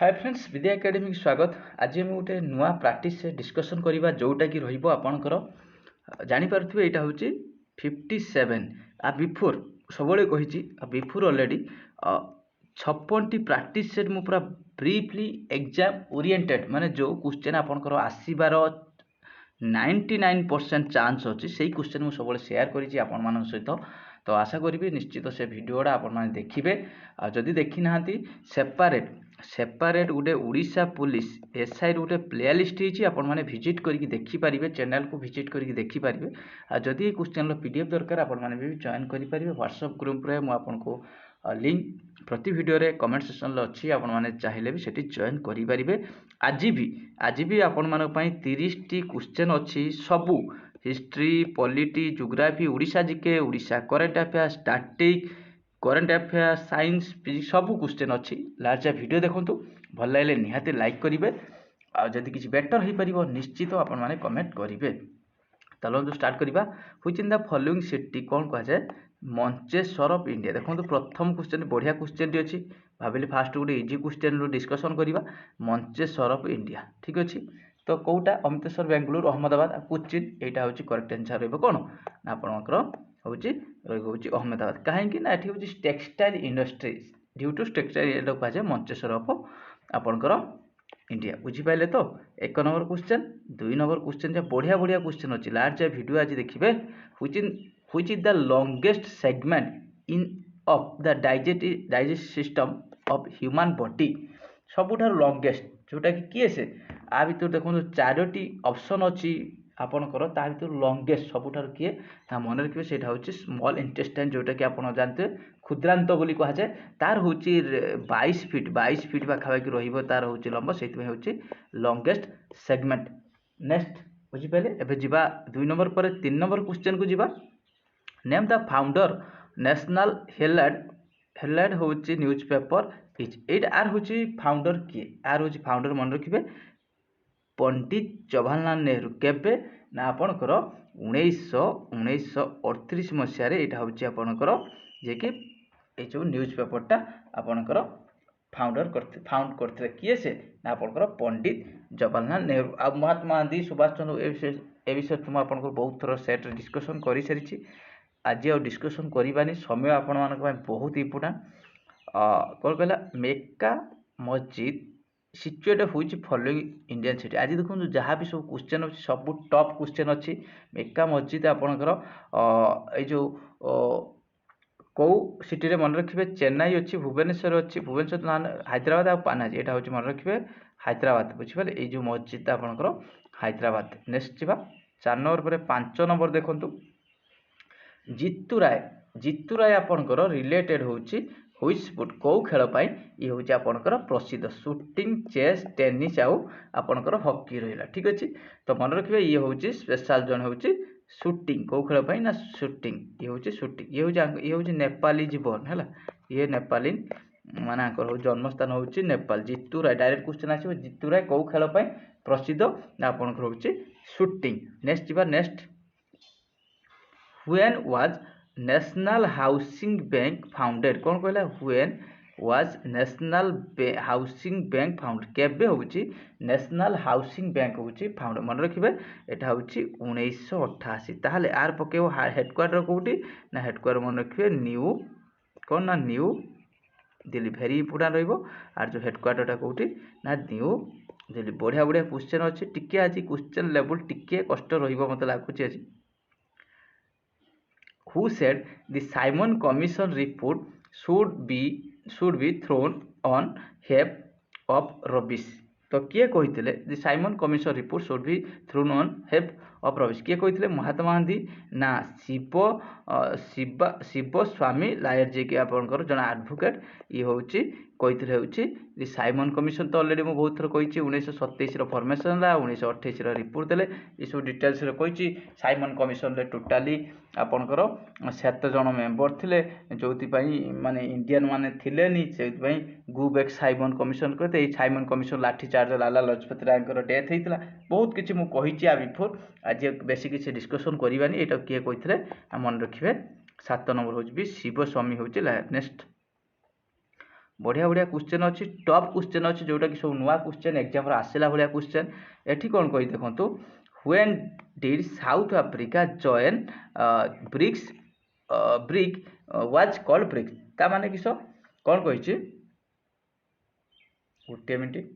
Hi friends विद्या academy की स्वागत। आज हम गोटे नुआ प्रैक्टिस डिस्कशन करवा जोटा कि रपर जापारे यहाँ हूँ 57 आ बिफोर सब कही बिफोर अलरेडी 56टी प्रैक्टिस सेट मुझे पूरा ब्रीफली एग्जाम ओरिएंटेड माने जो क्वेश्चन आपंकर आसबार 99% चांस अच्छी से क्वेश्चन मुझे सब सेयार कर सहित तो आशा करी निश्चित से भिडटा आपने देखिए। जदि देखी ना सेपारेट गोटे ओडिशा पुलिस एसआई गोटे प्ले लिस्ट होती आपने भिजिट करके देखिपारे चैनल को भिजिट करके देखिपारे। जदि क्वेश्चन पीडीएफ दरकार आपने भी जॉइन करेंगे व्हाट्सएप ग्रुप रे मुझे लिंक प्रति वीडियो रे कमेंट सेक्शन अच्छी आपने चाहिए भी सेठी जॉइन करेंगे। आज भी आपण मानक 30टी क्वेश्चन अच्छी सबू history polity geography Odisha GK Odisha current affair static current affair science physics सबू क्वेश्चन अच्छी लास्ट वीडियो देखूँ भल लगे निहाती लाइक करेंगे। आदि किसी बेटर हो पार निश्चित आपने कमेंट करेंगे। चलो स्टार्ट करवा which in the following city कौन कहुए मंचेश्वर ऑफ इंडिया। देखो प्रथम क्वेश्चन बढ़िया क्वेश्चन अच्छी भाविली फास्ट गोटे इजी क्वेश्चन डिस्कसन करवा मंचेश्वर ऑफ इंडिया ठीक अच्छे। तो कौटा अमृतसर बेंगलुरु अहमदाबाद कोचिन यहाँ हूँ करेक्ट आंसर रही कौन ना आपंकर हूँ रही अहमदाबाद कहीं ना ये हूँ textile industry due to textile कहुए मंचेश्वर ऑफ आपंकर इंडिया बुझीपारे। तो एक नंबर क्वेश्चन दुई नंबर क्वेश्चन बढ़िया बढ़िया क्वेश्चन अच्छी लास्ट वीडियो आज देखिए which is the longest segment in of the digest system of human body सबुठार लॉन्गेस्ट जोटा कि किए से आ भर देखो 4टी ऑप्शन अच्छी आपणकर ता भर लॉन्गेस्ट सबुठार किए ना मन रखिए से हूँ स्मॉल इंटेस्टाइन जोटा कि आप जानते क्षुद्रांत बोली कहुए तार हूँ 22 फीट पाखापाखि रही हूँ लंब से हूँ लॉन्गेस्ट सेगमेंट। नेक्स्ट बुझीपारे एवं जावा 2 नंबर पर 3 नंबर क्वेश्चन को जावा name the founder National Herald हूँ न्यूज पेपर इज एट आर हूँ फाउंडर किए आर हूँ फाउंडर मन रखिए पंडित जवाहरलाल नेहरू केबे ना आपणकर 1938 मसीह यहाँ हूँ आपणकर जे कि जो न्यूज पेपरटा आपणकर फाउंड करते किए से ना आपणकर पंडित जवाहरलाल नेहरू आ महात्मा गांधी सुभाष चंद्र ए विषय तो मुझे बहुत थर सेट डिस्कसन कर सारी आज आ डिस्कसन करवानी समय आपण मान बहुत इंपोर्टाट कौन कहला मेक्का मस्जिद सिचुएट हूँ फॉलोइंग इंडियन सिटी। आज देखो जहाँ भी सब क्वेश्चन अच्छी सब टॉप क्वेश्चन अच्छी मेक्का मस्जिद आपणकर जो कौ सिटी रे मन रखिए चेन्नई अच्छी भुवनेश्वर अच्छी भुवनेश्वर हैदराबाद आ पानाजी यहाँ हूँ मन रखिए हैदराबाद बुझीपारे ये जो मस्जिद आपणकर हैदराबाद। नेक्स्ट जावा 4 नंबर पर 5 नंबर देखूँ जीतू राय आपणकर रिलेटेड हूँ हुई स्पोर्ट कौ खेल ये हूँ आपणकर प्रसिद्ध शूटिंग चेस टेनिस आउ आपणकर हॉकी रहा ठीक अच्छे। तो मन रखिए ये हूँ स्पेशल जन हूँ शूटिंग कौ खेल ना शूटिंग ये हूँ शूटिंग ये हूँ नेपाली जीवन है ये नेपाली माने हूँ जन्मस्थान हूँ नेपाल। जीतू राय डायरेक्ट क्वेश्चन आसो जीतू राय कौ खेल प्रसिद्ध आपणकर हूँ shooting. Next Java next when was national housing bank founded कौन कहला when was national housing bank founded केबे हूँ नेशनल हाउसिंग बैंक हूँ फाउंडेड मन रखिए यहाँ हूँ 1988 ताहले आर पकेब हेडक्वार्टर कौटी ना हेडक्वार्टर मन रखिए न्यू कौन ना न्यू दिल्ली भेरी इंपोर्टाट रही जो हेडक्वार्टर कौटी ना न्यू दिल्ली। बढ़िया बढ़िया क्वेश्चन अच्छे टिके आज क्वेश्चन लेवल टिके कष्ट रत लगुच आज who said the Simon Commission report should be thrown on heap of rubbish। तो किए कही the Simon Commission report should be thrown on heap of rubbish किए कही महात्मा गांधी ना शिव स्वामी लायर जी कि आपंकर जन एडवोकेट ये हूँ कही हूँ साइमन कमिशन तो अलरेडी मुझे बहुत थर कही 1927 फर्मेसन 1928 रिपोर्ट देले ये सब डिटेल्स कही साइमन कमिशन टोटाली आपणकर 7 जन मेम्बर थे जो माने इंडियन माने थिलेनी से गो बैक साइमन कमिशन करते साइमन कमिशन लाठी चार्ज लाला लजपत राय डेथ होता बहुत किसी मुझे कही आ बिफोर आज बेस किसी डिस्कसन करवानी ये किए कही मन रखिए 7 नंबर हूँ भी शिवस्वामी हूँ। नेक्स्ट बढ़िया बढ़िया क्वेश्चन अच्छी टॉप क्वेश्चन अच्छी जोटा कि सब नुआ क्वेश्चन एग्जाम आसला भाया क्वेश्चन एठी कौन कही देखो when did South Africa join BRICS BRIC was called BRICS ता माने किस कौन कही गोटे मिनिट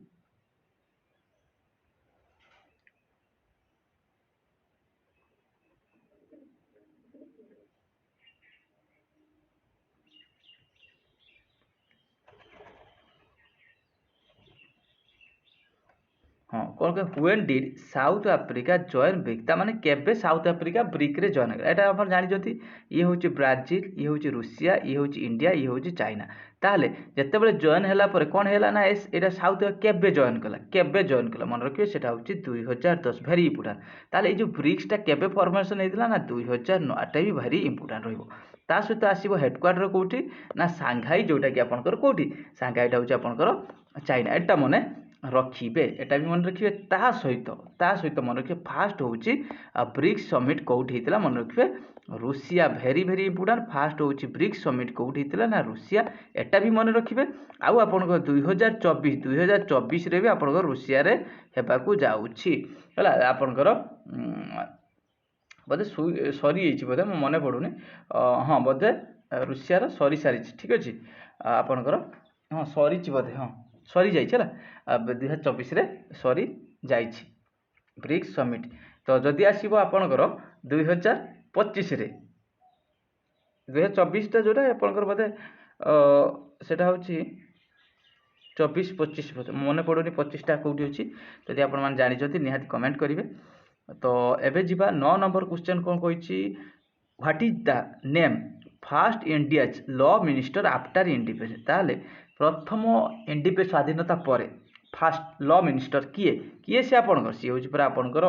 हाँ कौन कह when did South Africa join brick ता माने केबे साउथ अफ्रीका ब्रिक रे जॉइन कला एटा आपण जानि जति ये होची ब्राजिल ये होची रूसिया ये होची इंडिया ये होची चाइना ताहले जते बेले जॉइन हैला परे कोन हैला ना एटा साउथ केबे जॉइन कला मन रखिए सेटा होची 2010 वेरी इंपोर्टेंट ताहले ए जो ब्रिक्स टा केबे फॉर्मेशन हेतिला ना 2009 एटा भी वेरी इंपोर्टेंट रहइबो ता सहित आसीबो हेडक्वार्टर कोठी ना सांघाई जोटा कि आपनकर कोठी सांघाईटा होची आपनकर चाइना एटा मने रखिए एटा भी मन रखिए सहित मन रखिए फास्ट होची ब्रिक्स समिट कौटी होता मन रखिए रूसिया भेरी भेरी इंपोर्टेंट फास्ट होची ब्रिक्स समिट कौटी होता ना रूसिया एटा भी मन रखिए आउ आप 2024 रे भी आपनकर रूसिया रे हेबाकू जाउछि हला आपनकर बोधे सरी बोधे मन पड़ूनी हाँ बोधे रूसिया रो सरी सारी ठीक अच्छे आपनकर हाँ सरी बोधे हाँ सरी जाइए 2024 रे सरी जाइछि ब्रिक्स समिट तो जदि आसीबो आपनकर 2025 रे 2024 टा जोटा आपनकर बोधे सेटा होछि 24-25 मन पड़ोनी 25 टा कोठी अछि जदि आपण मान जानि जति निहाती कमेंट करिवे तो एबे जिबा 9 नंबर क्वेश्चन कोन कहिछि what is the name first India's law minister after independence ताले प्रथम इंडिपेंडेंस स्वाधीनता पर फास्ट लॉ मिनिस्टर किए किए से आपनकर सी होछि पर आपनकर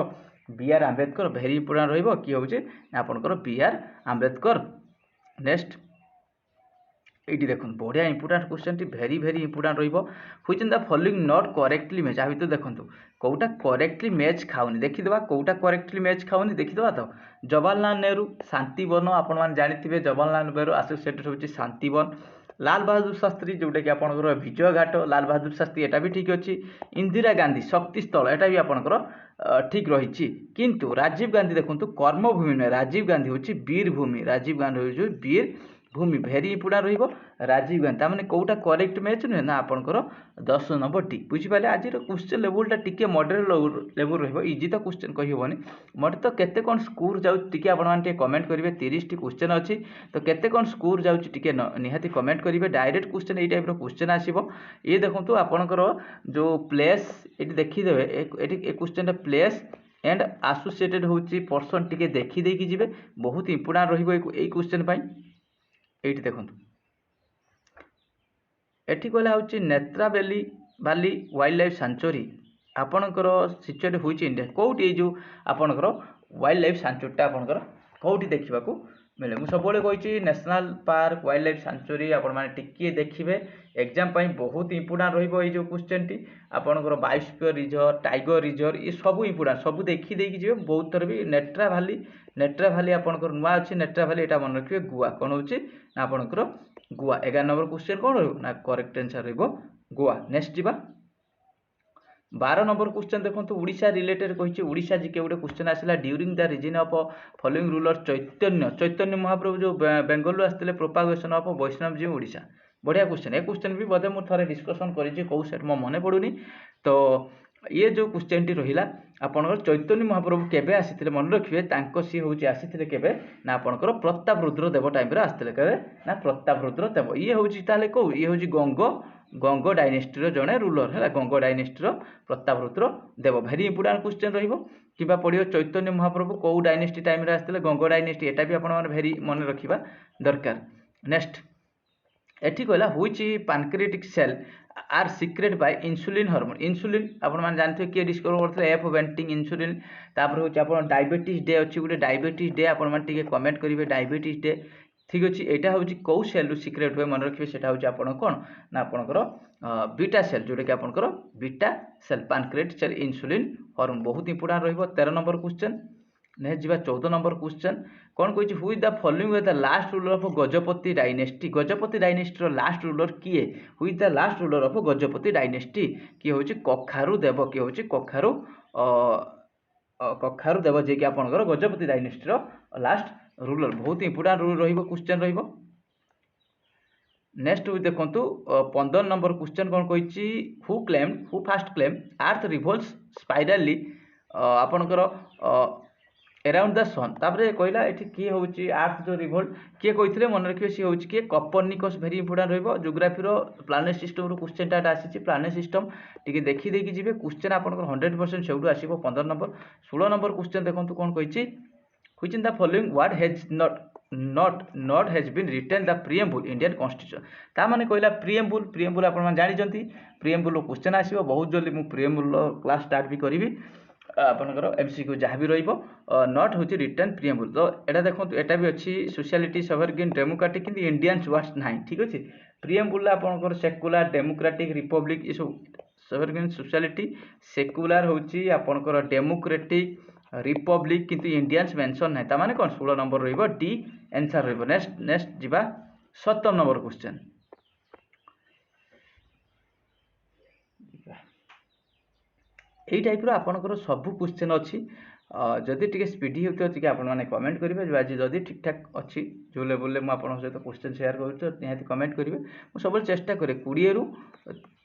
B R Ambedkar very important रहइबो कि होछि आपनकर बी आर आंबेडकर नेक्स्ट एटी देखुन बढ़िया इंपोर्टेंट क्वेश्चन टी भेरी भेरी इंपोर्टेंट रहइबो which in the following not correctly match आ भितर देखंतु कोउटा करेक्टली मैच खाउनी देखि देबा कोउटा करेक्टली मैच खाउनी देखि देबा तो जवाहरलाल नेहरू शांतिवन आपण मान जानिथिबे जवाहरलाल नेहरू एसोसिएटेड होछि शांतिवन लाल बहादुर शास्त्री जोटा कि आपनकर विजय घाट लाल बहादुर शास्त्री एटा भी ठीक अच्छी इंदिरा गांधी शक्ति स्थल एटा भी आपनकर ठीक रही किंतु राजीव गांधी देखंतु कर्मभूमि न राजीव गांधी होछि वीर भूमि राजीव गांधी होछि वीर भूमि भेरी इंपोर्टेंट रहिबो राजीव गांधी तामाने कोउटा करेक्ट मैच न ना आपनकर 10 नंबर टी बुझि पाले आज क्वेश्चन लेवल टा टिके मॉडरेट लेवल रहिबो इजी तो क्वेश्चन कहि होबनी मते तो केते कोन स्कोर जाउ टिके आपण मान टिके कमेंट करिवे 30 टी क्वेश्चन अछि तो केते कोन स्कोर जाउ टिके निहाती कमेंट करिवे डायरेक्ट क्वेश्चन एई टाइप रो क्वेश्चन आसीबो ये देखंतु आपनकर जो प्लेस एटी देखि देबे एटी ए क्वेश्चन टा प्लेस एंड एसोसिएटेड होची पर्सन टिके देखि देकी जिवे बहुत इंपोर्टेंट रहिबो एई क्वेश्चन पई एटी देखंतु एठी कहला होची नेत्रावली वाली वाइल्ड लाइफ सेंचुरी आपनकर सिचुएट होची इंडिया कोउटी जो आपनकर वाइल्ड लाइफ सेंचुरीटा आपनकर कोउटी देखिबा को मिले मु सबले कहिची national park wildlife sanctuary आपण माने टिके देखिबे एग्जाम पई बहुत इंपोर्टेंट रहिबो ए जो क्वेश्चन टी आपनकर बायोस्फीयर रिजर्व टाइगर रिजर्व ये सब इंपोर्टेंट सब देखि देकी जिवे बहुत थर भी नेट्रा वैली आपनकर नुआ अछि नेट्रा वैली एटा मन रखिबे गोवा कोन होची ना आपनकर गोवा 11 नंबर क्वेश्चन कोन रहबो ना करेक्ट आंसर रहबो गोवा नेक्स्ट जिबा 12 नंबर क्वेश्चन देखंतु ओडिशा रिलेटेड कहिछि ओडिशा जिके गोटे क्वेश्चन आसिला during the region of following ruler Chaitanya Mahaprabhu जो बेंगलुरु आस्ते प्रोपागेशन ऑफ वैष्णवजी ओडिशा बढ़िया क्वेश्चन ए क्वेश्चन भी बोधे मु थरे डिस्कशन करिछि कौ सेट मो मने पडुनी तो ये जो क्वेश्चन टी रहिला आपनकर चैतन्य महाप्रभु केबे आसीथिले मन रखिबे तांको सी होची आसीथिले केबे ना आपनकर प्रताप रुद्र देव टाइम रे आसीथिले केबे ना प्रताप रुद्र देव ये होची ताले को ये होची गंग डायनेस्टी रो जणे रूलर है गंग डायनेस्टी रो प्रताप रुद्र देव भेरी इंपोर्टेंट क्वेश्चन रहिबो किबा पडियो चैतन्य महाप्रभु को डायनेस्टी टाइम रे आसीथिले गंग डायनेस्टी एटा भी आपण माने भेरी मन रखिबा दरकार नेक्स्ट एठी कहला which pancreatic cell are secrete by insulin hormone insulin आपण मान जानथे के डिस्कवर करथले एफ वेंटिंग इंसुलिन तापर होची आपण डायबिटीज डे अछि गुटे डायबिटीज डे आपण मान टिके कमेंट करिवे डायबिटीज डे ठीक अछि एटा होची को सेल सीक्रेट होय मन रखिबे सेटा होची आपण कोन ना आपनकर बीटा सेल जोटे कि आपनकर beta cell pancreatic cell insulin hormone बहुत इंपोर्टेंट रहइबो 13 नंबर क्वेश्चन नेक्स्ट जी 14 नंबर क्वेश्चन कौन कही who is the following the last ruler of Gajapati dynasty Gajapati dynasty last ruler किए who is the last ruler of Gajapati dynasty किए हूँ कखारु देव किए हूँ कखारु देव जे कि आपंकर गजपति डायनेस्टी लास्ट रूलर बहुत इंपोर्टाट रूल क्वेश्चन नेक्स्ट देखु 15 नंबर क्वेश्चन कौन कही who first claim earth revolves spirally आपणकर अराउंड द सन तापर कहला ये किए हूँ अर्थ जो रिवोल्ट किए कहते मन रखिए सी हूँ किए Copernicus very important geography planet system question Tata आसी प्लानेट सिस्टम टी देखी जी क्वेश्चन आप 100% से आसो 15 नंबर 16 नंबर क्वेश्चन देखो कौन कही which in the following word has not has been written the preamble Indian constitution ता माने कहला प्रिएम्बुल आपण जानी प्रिएम्बुल क्वेश्चन आसो बहुत जल्दी मुझे प्रिएम्बुल क्लास स्टार्ट भी करी आपंकर एमसीक्यू जहाँ भी नॉट हूँ रिटर्न प्रिएम्बुल तो यहाँ देखो यहाँ भी अच्छी सोशलिटी सॉवरेन डेमोक्रेटिक कि इंडियन वर्ड्स ना ठीक अच्छे प्रिएम्बुल आपंकर सेकुलर डेमोक्रेटिक रिपब्लिक ये सब सॉवरेन सोशलिटी सेकुलर हूँ आपंकर डेमोक्रेटिक रिपब्लिक किंतु इंडियंस मेंशन ना ताने कौन 16 नंबर डी आंसर नेक्स्ट जीवा 17 नंबर क्वेश्चन यही टाइप आपंकर सबू क्वेश्चन अच्छी जदि टी स्पीडी होती टी आपने कमेंट करेंगे आज जदि ठीक ठाक अच्छी जो लेवल में आपन सहित क्वेश्चन शेयर कर कमेंट करेंगे मुझे सब चेष्टा करे 20 ରୁ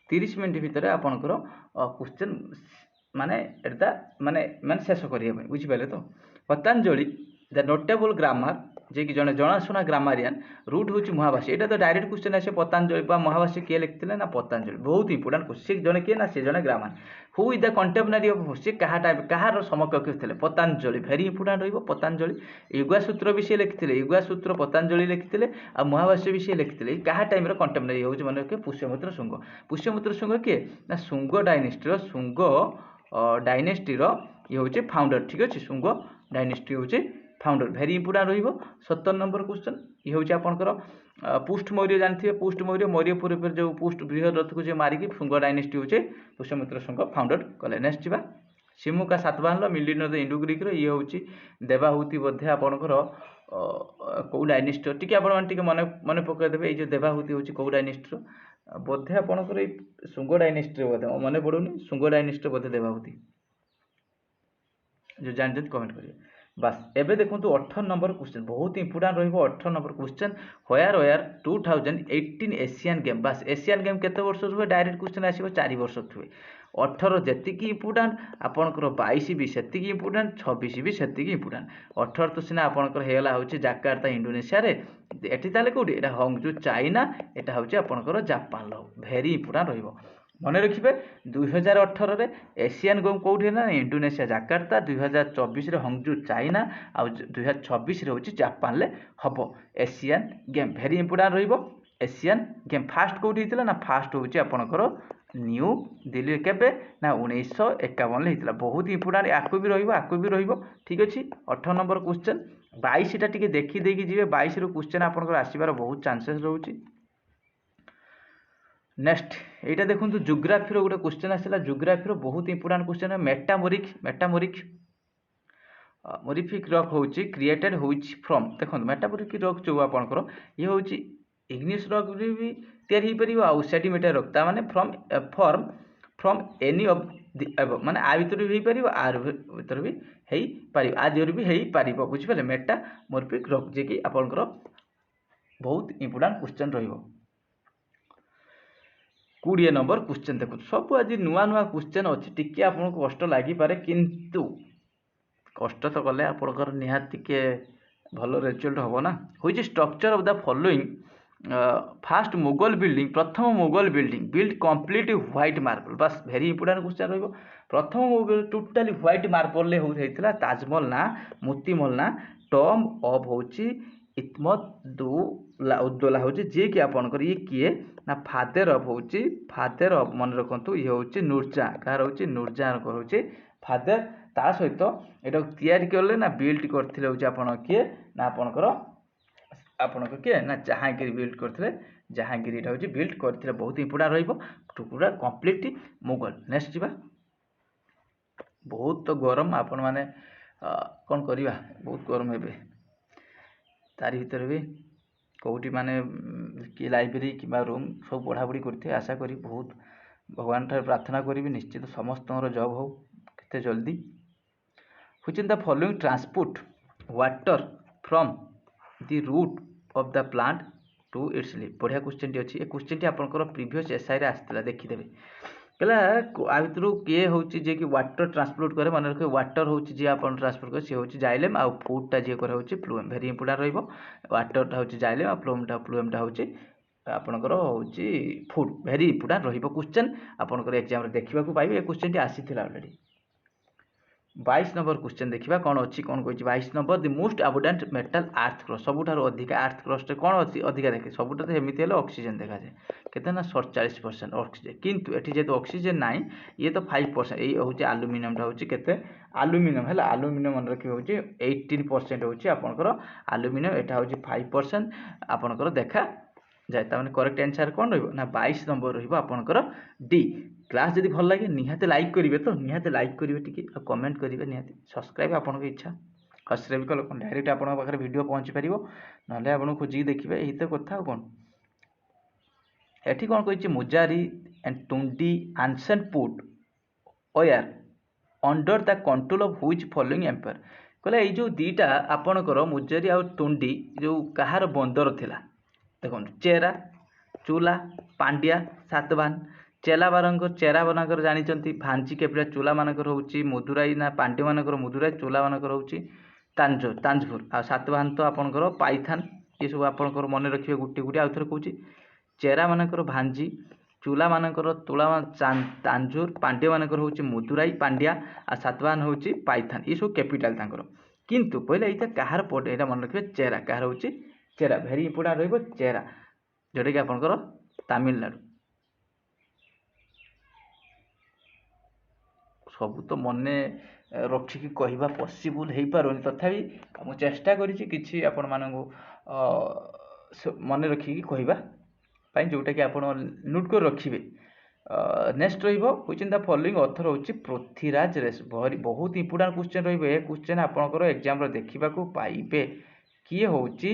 30 मिनट भितर आपंकर क्वेश्चन माने एटा माने शेष करने बुझिपारे तो पतंजलि द नोटेबल ग्रामर जे कि जड़े जनाशुना ग्रामारियान रूट हूँ महाभाष्य यहाँ तो डायरेक्ट क्वेश्चन आसे पतंजलि महाभाष्य किए लिखते ना पतंजलि बहुत इंपोर्टाट क्वेश्चन जड़े किए ना सी जड़े grammar who is the contemporary of सी क्या टाइप कहार समकक्ष थे पतंजलि भेरी इंपोर्टाट पतंजलि युगासूत्र भी सी लिखते युगासूत्र पतंजलि लिखते आ महाभाष्य भी सी लिखते क्या टाइम कंटेम्परारी हूँ मन रखिए पुष्यमित्र शुंग किए ना शुंग डायनेस्टी शुंग डायनेस्टी ये हूँ फाउंडर ठीक अच्छे शुंग डायनेस्टी हूँ founder very important 17 number question ये हूँ आपंकर पुष्ट मौर्य जानते हैं पुष्ट मौर्यपुर जो पुष्ट बृहद रथ को मारिकी शुंग डायनेस्टी हूँ पुष्यमित्र शुंग फाउंडर कले नेक्स्ट जी सिमुका सातवाहन मिलियन इंडो ग्रीक ये हूँ देवाहूति बोधे आपंकर कौ डायनेस्टी टी आप मन पकईदे ये देवाहूति हूँ कौ डायनेस्टी बोधे आपंकर शुंग डायनेस्टी बोधे मन पड़ूनी शुंग डायनेस्टी बोधे देवाहूति जो जानते कमेंट करिए बस एबे देखो 18 नंबर क्वेश्चन बहुत important 18 number question where 2018 Asian game बस एशियन गेम केते वर्ष हुए डायरेक्ट क्वेश्चन आसीबो 4 वर्ष हुए 18 जेतिकी इंपोर्टाट आपनकर 22 भी सेतिकी इंपोर्टाट 26 भी सेतिकी इंपोर्टाट 18 तो सिना आपनकर हेला होची जाकार्ता इंडोनेशिया रे एठी ताले कोडी एटा हंगजू चाइना एटा होची आपनकर जापान लो भेरी इंपोर्टाट रहिबो मन रखिए 2018 रे एशियन गेम कौटी ना इंडोनेशिया जाकार्ता 2024 रे हंगजू चाइना आ 2026 रे होची जापान ले हबो एशियन गेम भेरी इंपोर्टाट रहिबो एशियन गेम फास्ट कौटी हितला ना फास्ट होची आपनकर न्यू दिल्ली केबे ना 1951 ले हितला बहुत इंपोर्टाट आकु भी रहिबो ठीक अछि 18 नंबर क्वेश्चन 22 टा टिके देखि देकी जिवे 22 रो क्वेश्चन आपनकर आसीबार बहुत चांसेस रहउची नेक्स्ट यहाँ देखो जियोग्राफी गोटे क्वेश्चन आसला जियोग्राफी बहुत इंपोर्टाट क्वेश्चन है मेटामोरिक मोरिफिक रॉक हूँ क्रिएटेड हूँ फ्रॉम देखो मेटामोरिक रॉक जो आपंकर ये हूँ इग्नियस रॉक भी तैयारी हो पार सेडिमेंटरी रॉक ताने फ्रॉम एनी ऑफ माने आ भीतर भी हो पार आर भीतर भी हो पार आ दिहर भी हो पार बुझिपारे मेटामोरिफिक रॉक जे कि आपंकर बहुत इंपोर्टाट क्वेश्चन रहिबो 20 नंबर क्वेश्चन देखो सब आज नुआ नुआ क्वेश्चन अच्छी टी आपको कष्ट लगिपारे किंतु कष्ट तो कले आपंकर निहाती टिके भल रिजल्ट हम ना हूँ structure of the following first Mughal building प्रथम Mughal building build complete white marble बस भेरी इंपोर्टाट क्वेश्चन रहिबो प्रथम मुगल टोटाली व्हाइट मार्बल होता ताजमहल ना मोतीमहल ना टॉम ऑफ होची उद्दौला हूँ जी कि आपंकर ये किए ना फादर ऑफ हूँ फादर ऑफ मन रखु ये हूँ नूरजहाँ कह हूँ नूरजहाँ हूँ फादर ता सहित यहाँ तैयारी कले ना बिल्ड करते हूँ किए ना आपणकर किए ना जहांगीर बिल्ड करते जहांगीर यहाँ हूँ बिल्ड करते बहुत इंपोर्टाट पूरा कंप्लीट मुगल नेक्स्ट जी बहुत तो गरम आपण मैंने କ'ଣ କରିବା ବହୁତ ଗରମ ଏବେ ତାରି ଭିତରେ ବି କେଉଁଠି ମାନେ କିଏ ଲାଇବ୍ରେରୀ କିମ୍ବା ରୁମ୍ ସବୁ ପଢ଼ାପଢ଼ି କରିଥିବେ ଆଶା କରି ବହୁତ ଭଗବାନ ଠାରୁ ପ୍ରାର୍ଥନା କରିବି ନିଶ୍ଚିତ ସମସ୍ତଙ୍କର ଜବ୍ ହଉ କେତେ ଜଲ୍ଦି। which in the following transport water from the root of the plant to its leaf। बढ़िया क्वेश्चन टी अच्छी ए क्वेश्चन टी आपनकर प्रीवियस एसआई रे आस्थिला देखिदेबे कहला आ भितरु किए होची जे कि वाटर ट्रांसपोर्ट करे मन रखे वाटर होची जे आपन ट्रांसपोर्ट करे से होची जाइलेम आ फूड टा जे करे होची फ्लूएम वेरी इंपोर्टेंट रहइबो वाटर टा होची जाइलेम आ फ्लूएम टा होची आपनकर होची फूड वेरी इंपोर्टेंट रहइबो क्वेश्चन आपनकर एग्जाम रे देखिबा को पाइबे ए क्वेश्चन टी आसीथिला ऑलरेडी। 22 नंबर क्वेश्चन देखिबा कोन अछि कोन कहछि 22 नंबर the most abundant metal earth crust सबुठार अधिका अर्थ क्रस्ट रे कोन अछि अधिका देखि सबुठा तो हेमिति हेले ऑक्सीजन देखा जाय केते ना 47% ऑक्सीजन किंतु एठी जे ऑक्सीजन नाही ये तो 5% ए होछि एल्युमिनियम टा होछि केते एल्युमिनियम हला एल्युमिनियम मन रखि होछि 18% होछि आपनकर एल्युमिनियम एटा होछि 5% आपनकर देखा जाय ता माने करेक्ट आंसर कोन रहइबो ना 22 नंबर रहइबो आपनकर डी। क्लास जदि भल लगे निहाते लाइक करिवे तो निहाते लाइक करिवे टिके कमेंट करिवे निहाते सब्सक्राइब आपन के इच्छा सब्सक्राइब कल डायरेक्ट आपन पाखरे वीडियो पहुंची परिबो नले आपन खोजी देखिबे एही तो कथा कोन एठी कोन कहिछि Muziris and Tyndis ancient port were under the control of which following empire कहले ए जो दीटा आपनकर मुजारी आ टुंडी जो कहार बंदर थिला देखो चेरा चूला पांड्या सातवाहन चेला मानकर जानिचंती भांजी केपड़ा चूला मानकर होउची मदुराई ना पांड्य मानकर मदुराई चूला मानकर होउची तांजपुर आ सातवाहन तो आपनकर पाइथान ये सब आपनकर मन रखिबे गुटी गुटी आ थरे कहूची चेरा मानकर भांजी चूला मानकर तुला तांजूर पांड्य मानकर होउची मदुराई पांड्या आ सातवाहन होउची पाइथान ये सब कैपिटल तांकर किंतु पहिले एटा कहार पड एटा मन रखिबे चेरा कहार होउची चेरा वेरी इंपोर्टेंट रहइबो चेरा जोटा कि आपनकर तमिलनाडु सब तो मन रखिकी कहवा पॉसिबल हो पारे तथापि मुझे चेष्टा करी किसी आपण मानू मन रखिकी कहवा जोटा कि आप नोट कर रखिए। Next which in the following author होची पृथ्वीराज रेस बहुत इंपोर्टेंट क्वेश्चन रही क्वेश्चन आपनकर एग्जाम देखा पाइबे किए होची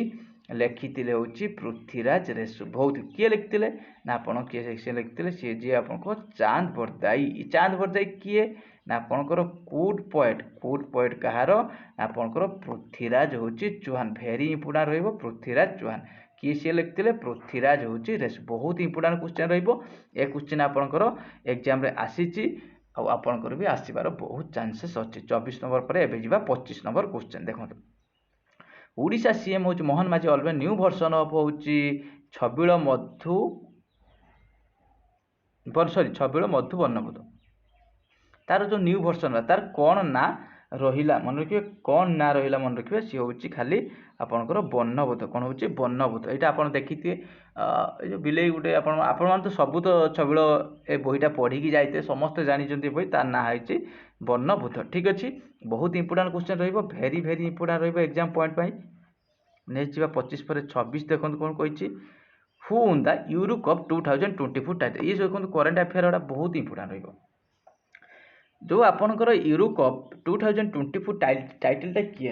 लिखिते होची पृथ्वीराज रेसु बहुत किए लिखते ना आपण किए लिखते सी जी आपको चांद बरदाई किए ना आपनकर कूड पोएट कहार आपनकर पृथ्वीराज होची चौहान वेरी इंपोर्टेंट रहिबो पृथ्वीराज चौहान किए सी लिखते पृथ्वीराज होची रेस बहुत इंपोर्टेंट क्वेश्चन रहिबो ए क्वेश्चन आपनकर एग्जाम रे आसीची आ आपनकर भी आसीबार बहुत चांसेस अछि। 24 नंबर पर एबे जिबा 25 नंबर क्वेश्चन देखंतु ओडिशा सीएम होची मोहन माझी अलवे न्यू वर्जन ऑफ होची छबिल मधु वर्णबोध तार जो न्यू वर्जन तार कौन ना रहिला मन रखिए कौन ना रहिला मन रखिए सी होची खाली आपनकर वर्णबोध कौन होची वर्णबोध एटा आपन देखिते जो बिलेई गुटे आपन मान तो सब तो छबिल ए बहीटा पढ़ी की जाइते समस्त जानि जंती बही तार ना होची वर्णबोध ठीक अछि बहुत इंपोर्टेंट क्वेश्चन रहिबो वेरी वेरी इंपोर्टेंट रहिबो एग्जाम पॉइंट पाई। नेक्स्ट जिबा 25 पर 26 देखंत कोन कहिछि who won the Euro cup 2024 title ये देखंत करंट अफेयर एटा बहुत इंपोर्टेंट रहिबो जो आपनकर यूरो कप 2024 टाइटल टा किए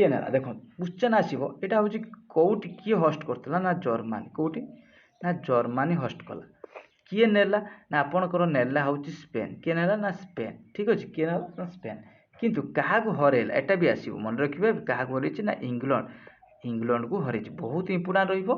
नेला देखो क्वेश्चन आसीबो एटा होची कोउटी किए होस्ट करतला ना जर्मनी कोउटी ना जर्मनी होस्ट कला किए नेला ना आपनकर नेला होची स्पेन किए नेला ना स्पेन ठीक अछि किए नेला ना स्पेन किंतु कहा को हरेला एटा भी आसीबो मन रखिबे कहा को हरेछि ना इंग्लैंड को हरेछि बहुत इंपोर्टेंट रहिबो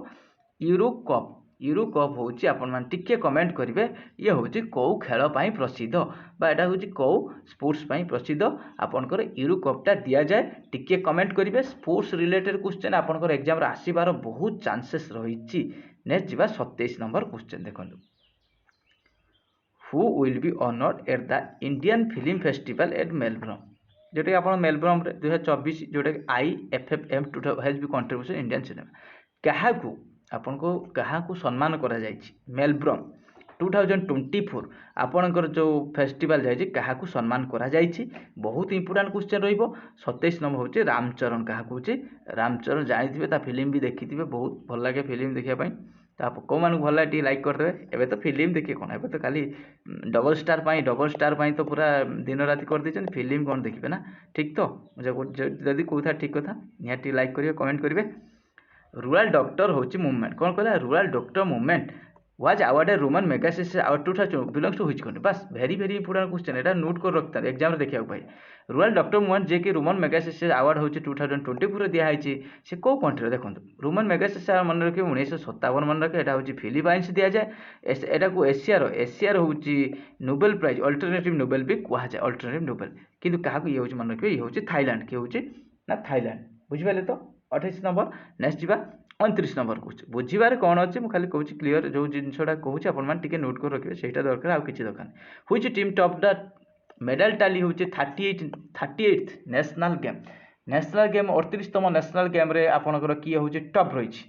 यूरो कप होची आपन मान टिके कमेंट करिवे ये होची को खेल पई प्रसिद्ध बा एटा होची को स्पोर्ट्स पई प्रसिद्ध आपनकर यूरो कप टा दिया जाय टिके कमेंट करिवे स्पोर्ट्स रिलेटेड क्वेश्चन आपनकर एग्जाम रे आसीबार बहुत चांसेस रहिछि। नेक्स्ट जिबा 27 नंबर क्वेश्चन देखंतु who will be honoured at the Indian film festival at Melbourne जोटा कि आपन मेलबर्न रे 2024 जोटा कि IFFM has B contribution Indian cinema कहा को आपन को कहा को सम्मान करा जायछि मेलबर्न 2024 आपनकर जो फेस्टिवल जायछि कहा को सम्मान करा जायछि बहुत इंपोर्टेंट क्वेश्चन रहिबो। 27 नंबर होछि रामचरण कहा को होछि रामचरण जानिथिबे ता फिल्म भी देखिथिबे बहुत भल लागे फिल्म देखिया पई तो आप कौ मानक भल लगे लाइक करदे। एबे तो फिल्म देखिए कौन, एबे तो खाली डबल स्टार तो पूरा दिन राति कर देछन, फिल्म कौन देखिए ना। ठीक तो जदि कौथा ठीक कथा निहाती लाइक करिवे कमेंट करिवे। रूराल डॉक्टर होची मूवमेंट कौन कहला, rural doctor movement was awarded Roman Megasis award 2000 belongs to which country? बस very important क्वेश्चन, एटा नोट कर रखता एग्जाम रे देखिया भाई। रूराल डॉक्टर मूवमेंट जे कि रोमन मेगासिस अवार्ड होची 2024 रे दिया हैची, से को कंट्री रे देखंतु। रोमन मेगासिस मन रखे 1957 मन रखे, एटा होची फिलीपाइंस दिया जाए। एटा को एशिया रो होची नोबेल प्राइज अल्टरनेटिव नोबेल भी कहा जाए, अल्टरनेटिव नोबेल। किंतु काहा को ये होची मन रखे, ये होची थाईलैंड, के होची ना थाईलैंड। बुझि पाले तो 28 नंबर। नेक्स्ट जीवा 29 नंबर क्वेश्चन। बुझिबारे कौन अच्छे मुझे खाली कहूँ क्लीयर, जो जिनसा कहूँ आप नोट कर रखिए, ସେଇଟା ଦରକାର ଆଉ କିଛି ଦରକାର ନାହିଁ। Which team top the medal tally हूँ 38th national game. National game 38तम नेशनल गेम रे आपनकर किए हूँ टप रही,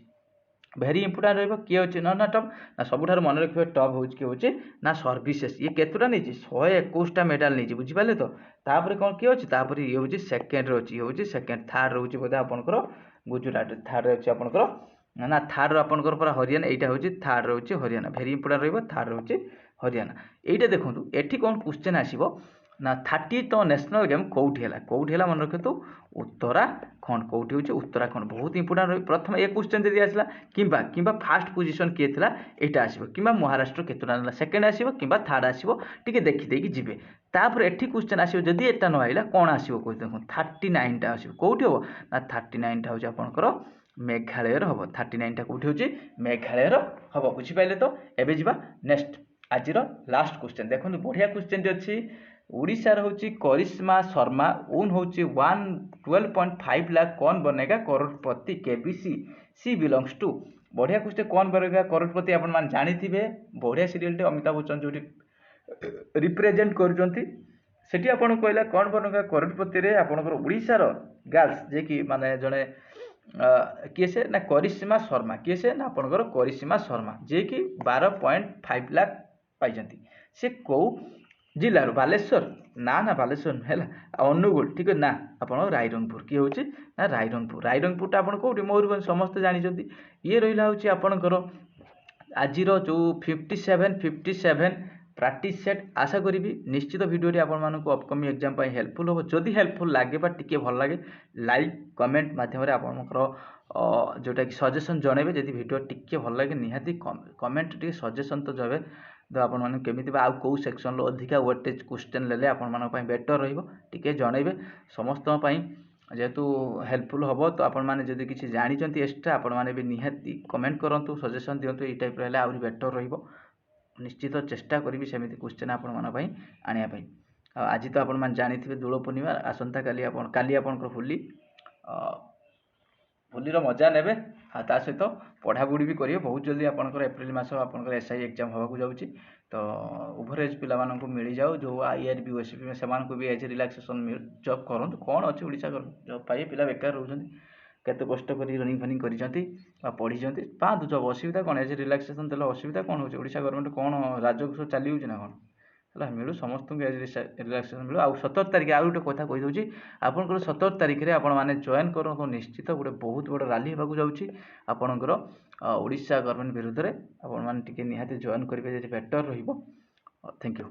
भेरी इंपोर्टाट रही किए हूँ ना टप ना सबुठ मन रखिए। टप हूँ किए हूँ ना सर्विसेस, ये केतुटा नहीं 121टा मेडल नहीं, बुझिपारे तो। तापर कौन किए अच्छे, तापर ये हूँ सेकेंड अच्छी, ये हूँ सेकेंड। थर्ड रोचे बोधे आपंकर गुजरात, थर्ड अच्छे आपंकर ना थार्ड आपंकर पूरा हरियाणा, यहाँ हूँ थार्ड रोचे हरियाणा, भेरी इंपोर्टाट रही। थार्ड रोचे हरियाणा। এইটা দেখুন এটি কোন কোশ্চেন আসিব না 30তম ন্যাশনাল गेम কোউठी है मन रखे तो उत्तराखंड। कोउठी होचे उत्तराखंड, बहुत इंपोर्टेंट रही। प्रथम ए क्वेश्चन जदि आसला किंबा किंबा फास्ट पोजीशन किए थिला एटा आसीबो, किंबा महाराष्ट्र केतुटा ना सेकंड आसीबो किंबा थर्ड आसीबो, टिके देखि देकी जिवे। तापर एठी क्वेश्चन आसीबो जदि एटा न आइला कोन आसीबो कोइ देखो 39 टा आसीबो। कोउठी हो ना 39 टा होचे आपनकर मेघालय हम। 39 टा कोउठी होचे मेघालय हम, बुझी पाइले तो। एबे जिबा नेक्स्ट आज लास्ट क्वेश्चन देखो, बढ़िया क्वेश्चन अच्छी। ओडिशार हूँ करिश्मा शर्मा ओन हूँ 12.5 लाख, कौन बनेगा करोड़पति, केबीसी सी बिलोंग्स टू। बढ़िया क्वेश्चन, कौन बनेगा करोड़पति आप जानी थे, बढ़िया सीरियल अमिताभ बच्चन जो रिप्रेजेंट करी आपन कहला कौन बनेगा करोड़पति रे आपनकर ओडिशार गर्ल्स जे कि माने जड़े किए से ना करिश्मा शर्मा, किए से ना आपनकर करिश्मा शर्मा जे कि 12.5 लाख पाई। से कौ जिल्ला बालेश्वर ना ना बालेश्वर है अनुगुल, ठीक है ना आप रायरंगपुर, किए हूँ ना रायरंगपुर आप कौटी मयूरभंज समस्त जानते। ये रहा हूँ आपणकर आज जो 57 प्रैक्टिस सेट। आशा करी निश्चित भिडियो आपको अपकमिंग एग्जाम हेल्पफुल हो। जदि हेल्पफुल लगे टिके भल लगे लाइक कमेंट माध्यम आपंकर जोटा कि सजेसन जनइबे। जदि भिडियो टिके भल लगे निहाती कमेंट टे सजेसन तो जब तो आपने केमी आउ कौ सेक्शन अधिका वेटेज क्वेश्चन ले आप बेटर रे जनइबे समस्त जेहेतु हेल्पफुल हम। तो आपण मैंने जब किसी जानते एक्सट्रा आपण मैंने भी निहाती कमेंट करूँ, सजेसन दिंतु, ये टाइप रहा आहरी बेटर रहिबो। निश्चित चेष्टा करी सेमती क्वेश्चन आपण मानी आने। आज तो आप जानते दोल पूर्णिमा, आसंता काली आपंकर होली, होलीर मजा ने सहित पढ़ापढ़ी भी करेंगे। बहुत जल्दी आपंकर एप्रिल मास आपंकर एसआई एग्जाम होगा जाऊँगी। तो ओभर एज पिला मिल जाओ जो आईआरबी ओएसपी से भी एज रिलैक्सेशन जॉब करूँ। कौन अच्छे ओडिशा जॉब पाइए, पिला बेकार रोचंती, केते कष्ट कर रनिंग फनिंग करी पढ़ी पाँच जॉब। असुविधा कौन, एज रिलैक्सेशन देला असुविधा कौन हो? ओडिशा गवर्नमेंट कौन राजकोष चली ना कौन है, मिलू समस्त एज रिलैक्सेशन मिलू। आ 17 तारिख आउ गोटे कथा कहीदे आपंकर 17 तारिख में आपने जॉइन करूँ, निश्चित गोटे बहुत बड़ राली होगा जाऊँगी आपंकर ओडिशा गवर्नमेंट विरुद्ध में। आपने निहाती जॉइन करेंगे बेटर रही। Thank you.